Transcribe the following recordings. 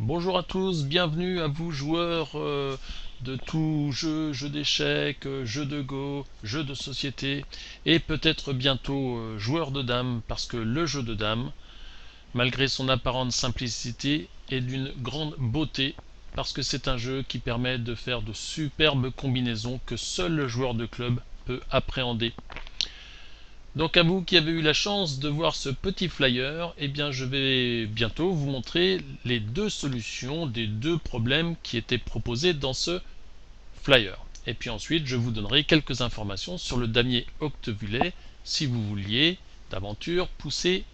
Bonjour à tous, bienvenue à vous joueurs de tout jeu, jeux d'échecs, jeux de Go, jeux de société et peut-être bientôt joueurs de dames parce que le jeu de dames, malgré son apparente simplicité, est d'une grande beauté parce que c'est un jeu qui permet de faire de superbes combinaisons que seul le joueur de club peut appréhender. Donc à vous qui avez eu la chance de voir ce petit flyer, eh bien je vais bientôt vous montrer les deux solutions des deux problèmes qui étaient proposés dans ce flyer. Et puis ensuite je vous donnerai quelques informations sur le damier octevulé si vous vouliez d'aventure pousser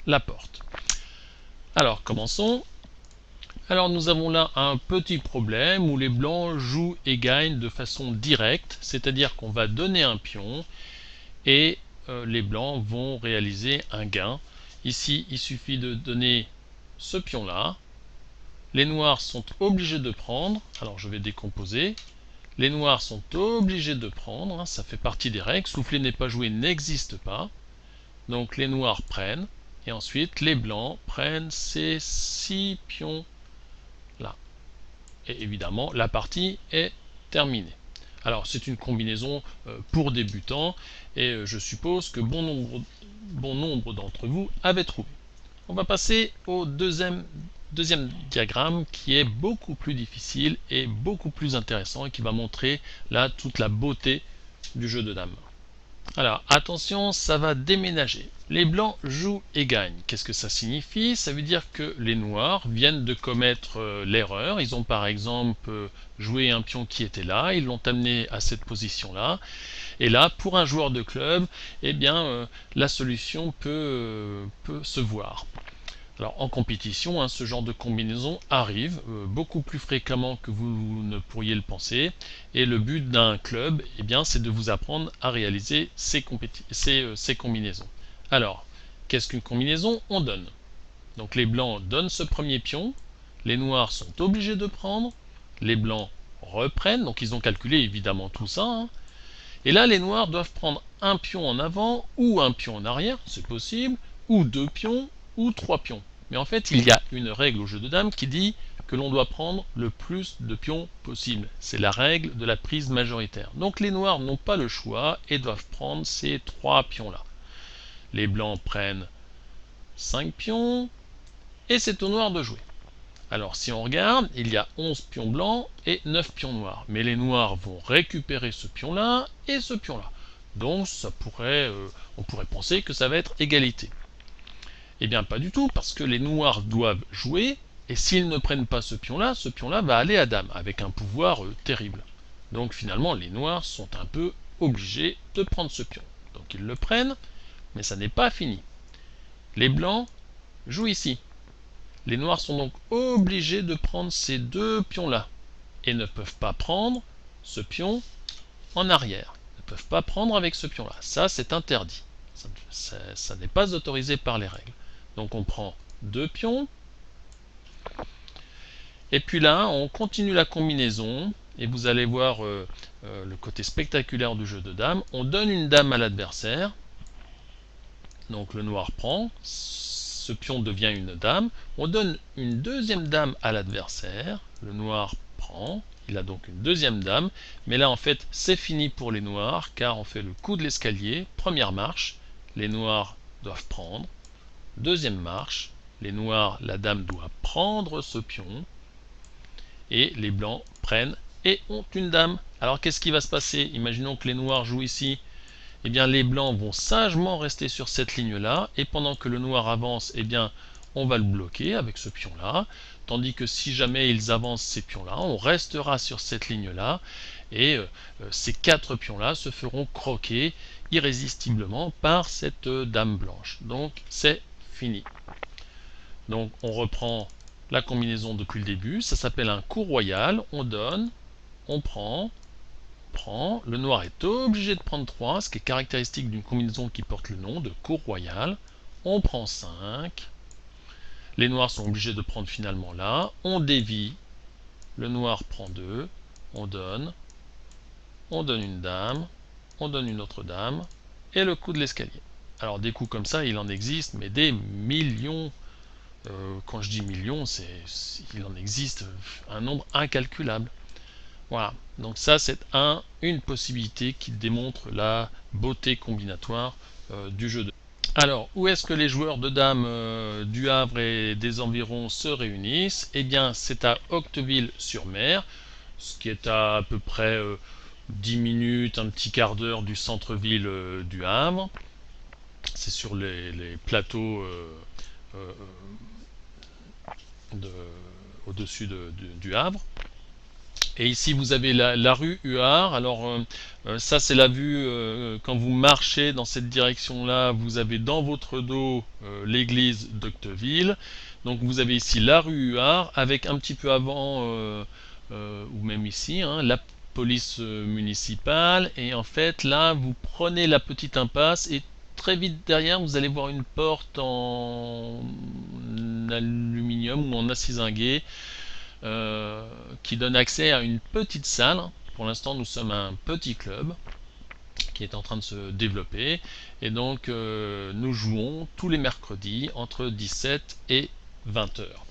la porte. Alors commençons. Alors nous avons là un petit problème où les blancs jouent et gagnent de façon directe, c'est-à-dire qu'on va donner un pion et les blancs vont réaliser un gain. Ici, il suffit de donner ce pion-là. Les noirs sont obligés de prendre. Alors, je vais décomposer. Les noirs sont obligés de prendre. Ça fait partie des règles. Souffler n'est pas joué n'existe pas. Donc, les noirs prennent. Et ensuite, les blancs prennent ces 6 pions-là. Et évidemment, la partie est terminée. Alors c'est une combinaison pour débutants et je suppose que bon nombre d'entre vous avaient trouvé. On va passer au deuxième diagramme qui est beaucoup plus difficile et beaucoup plus intéressant et qui va montrer là toute la beauté du jeu de dames. Alors attention, ça va déménager. Les blancs jouent et gagnent. Qu'est-ce que ça signifie? Ça veut dire que les noirs viennent de commettre l'erreur. Ils ont par exemple joué un pion qui était là, ils l'ont amené à cette position-là. Et là, pour un joueur de club, eh bien, la solution peut se voir. Alors en compétition, ce genre de combinaison arrive beaucoup plus fréquemment que vous ne pourriez le penser. Et le but d'un club, eh bien, c'est de vous apprendre à réaliser ces combinaisons. Alors, qu'est-ce qu'une combinaison? On donne. Donc les blancs donnent ce premier pion, les noirs sont obligés de prendre, les blancs reprennent, donc ils ont calculé évidemment tout ça. Et là, les noirs doivent prendre un pion en avant ou un pion en arrière, c'est possible, ou 2 pions, ou 3 pions. Mais en fait, il y a une règle au jeu de dames qui dit que l'on doit prendre le plus de pions possible. C'est la règle de la prise majoritaire. Donc les noirs n'ont pas le choix et doivent prendre ces 3 pions-là. Les blancs prennent 5 pions et c'est aux noirs de jouer. Alors si on regarde, il y a 11 pions blancs et 9 pions noirs. Mais les noirs vont récupérer ce pion-là et ce pion-là. Donc on pourrait penser que ça va être égalité. Eh bien pas du tout, parce que les noirs doivent jouer, et s'ils ne prennent pas ce pion-là va aller à dame, avec un pouvoir terrible. Donc finalement, les noirs sont un peu obligés de prendre ce pion. Donc ils le prennent, mais ça n'est pas fini. Les blancs jouent ici. Les noirs sont donc obligés de prendre ces 2 pions-là, et ne peuvent pas prendre ce pion en arrière. Ils ne peuvent pas prendre avec ce pion-là. Ça, c'est interdit. Ça n'est pas autorisé par les règles. Donc on prend 2 pions. Et puis là, on continue la combinaison. Et vous allez voir le côté spectaculaire du jeu de dames. On donne une dame à l'adversaire. Donc le noir prend. Ce pion devient une dame. On donne une deuxième dame à l'adversaire. Le noir prend. Il a donc une deuxième dame. Mais là, en fait, c'est fini pour les noirs, car on fait le coup de l'escalier. Première marche. Les noirs doivent prendre. Deuxième marche. Les noirs, la dame doit prendre ce pion. Et les blancs prennent et ont une dame. Alors qu'est-ce qui va se passer? Imaginons que les noirs jouent ici. Eh bien les blancs vont sagement rester sur cette ligne-là, et pendant que le noir avance, eh bien on va le bloquer avec ce pion-là, tandis que si jamais ils avancent ces pions-là, on restera sur cette ligne-là, et ces 4 pions-là se feront croquer irrésistiblement par cette dame blanche. Donc c'est fini. Donc on reprend la combinaison depuis le début, ça s'appelle un coup royal, on donne, on prend, le noir est obligé de prendre 3, ce qui est caractéristique d'une combinaison qui porte le nom de coup royal, on prend 5, les noirs sont obligés de prendre finalement là, on dévie, le noir prend 2, on donne une dame, on donne une autre dame, et le coup de l'escalier. Alors des coups comme ça, il en existe, mais des millions Quand je dis millions, il en existe un nombre incalculable. Voilà, donc ça c'est une possibilité qui démontre la beauté combinatoire du jeu de. Alors, où est-ce que les joueurs de dames du Havre et des environs se réunissent? Eh bien, c'est à Octeville-sur-Mer, ce qui est à peu près 10 minutes, un petit quart d'heure du centre-ville du Havre. C'est sur les plateaux euh, de- au-dessus du Havre. Et ici, vous avez la rue Huard. Alors, ça, c'est la vue quand vous marchez dans cette direction-là. Vous avez dans votre dos l'église d'Octeville. Donc, vous avez ici la rue Huard avec un petit peu avant, ou même ici, hein, la police municipale. Et en fait, là, vous prenez la petite impasse et très vite derrière, vous allez voir une porte en aluminium ou en acier zingué qui donne accès à une petite salle. Pour l'instant, nous sommes un petit club qui est en train de se développer. Et donc, nous jouons tous les mercredis entre 17 et 20 heures.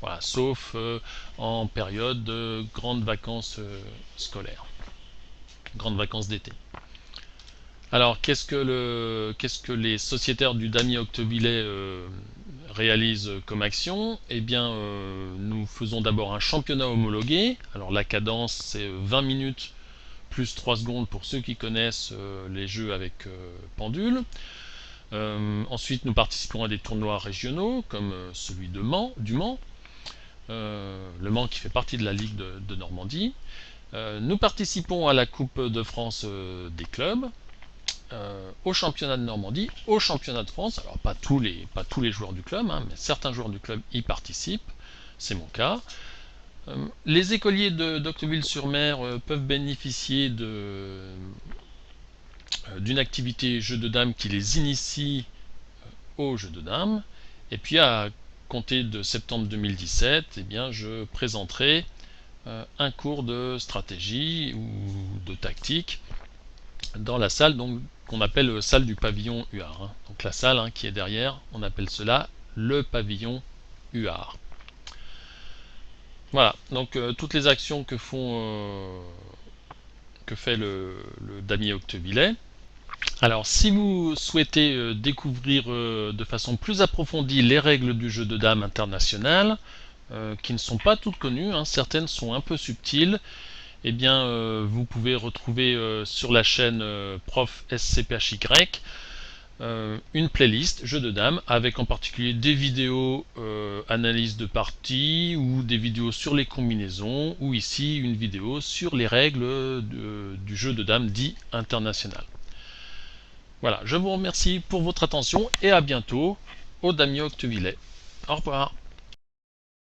Voilà, sauf en période de grandes vacances scolaires, grandes vacances d'été. Alors, qu'est-ce que les sociétaires du Damier Octevillais réalisent comme action? Eh bien, nous faisons d'abord un championnat homologué. Alors, la cadence, c'est 20 minutes plus 3 secondes pour ceux qui connaissent les jeux avec pendule. Ensuite, nous participons à des tournois régionaux, comme celui du Mans, le Mans qui fait partie de la Ligue de Normandie. Nous participons à la Coupe de France des clubs, au championnat de Normandie, au championnat de France. Alors pas tous les joueurs du club, hein, mais certains joueurs du club y participent. C'est mon cas. Les écoliers d'Octeville-sur-Mer peuvent bénéficier d'une activité jeu de dames qui les initie au jeu de dames. Et puis à compter de septembre 2017, eh bien, je présenterai un cours de stratégie ou de tactique dans la salle qu'on appelle salle du pavillon Huard. Hein. Donc la salle qui est derrière, on appelle cela le pavillon Huard. Voilà, donc toutes les actions que fait le damier octevillais. Alors si vous souhaitez découvrir de façon plus approfondie les règles du jeu de dames international, qui ne sont pas toutes connues, hein, certaines sont un peu subtiles, eh bien vous pouvez retrouver sur la chaîne Prof SCPHY une playlist jeux de dames avec en particulier des vidéos analyse de parties ou des vidéos sur les combinaisons ou ici une vidéo sur les règles du jeu de dames dit international. Voilà, je vous remercie pour votre attention et à bientôt au Damier Octevillais. Au revoir.